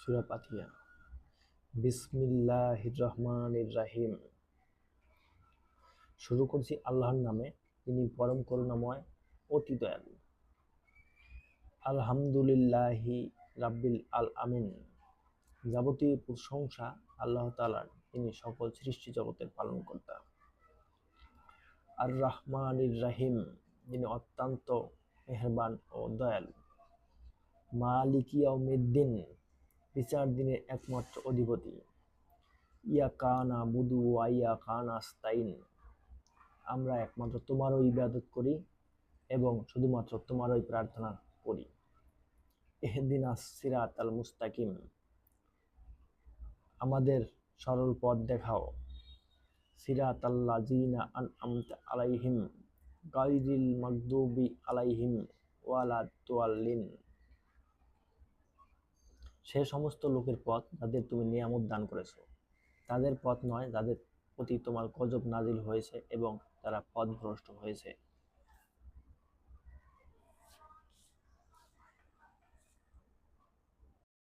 সূরা ফাতিহা। বিসমিল্লাহির রহমানির রহিম। শুরু করছি আল্লাহর নামে, তিনি পরম করুণাময়, অতি দয়ালু। আলহামদুলিল্লাহি রাব্বিল আলামিন। যাবতীয় প্রশংসা আল্লাহ তাআলার, তিনি সকল সৃষ্টি জগতের পালনকর্তা। আর রহমানির রহিম, যিনি অত্যন্ত মেহেরবান ও দয়ালু। মালিক ইয়াউমিদ্দিন, বিচার দিনের একমাত্র অধিপতি। ইয়াকা নাবুদু ওয়া ইয়াকা নাস্তাইন, আমরা একমাত্র তোমারই ইবাদত করি এবং শুধুমাত্র তোমারই প্রার্থনা করি। ইহদিনাস সিরাতাল মুস্তাকিম, আমাদের সরল পথ দেখাও। সিরাতাল্লাযিনা আনআমতা আলাইহিম গায়রিল মাগদুবি আলাইহিম ওয়ালাদ-দাল্লিন, সে সমস্ত লোকের পথ যাদের তুমি নিয়ামত দান করেছো, তাদের পথ নয় যাদের প্রতি তোমার গজব নাজিল হয়েছে এবং তারা পথভ্রষ্ট হয়েছে।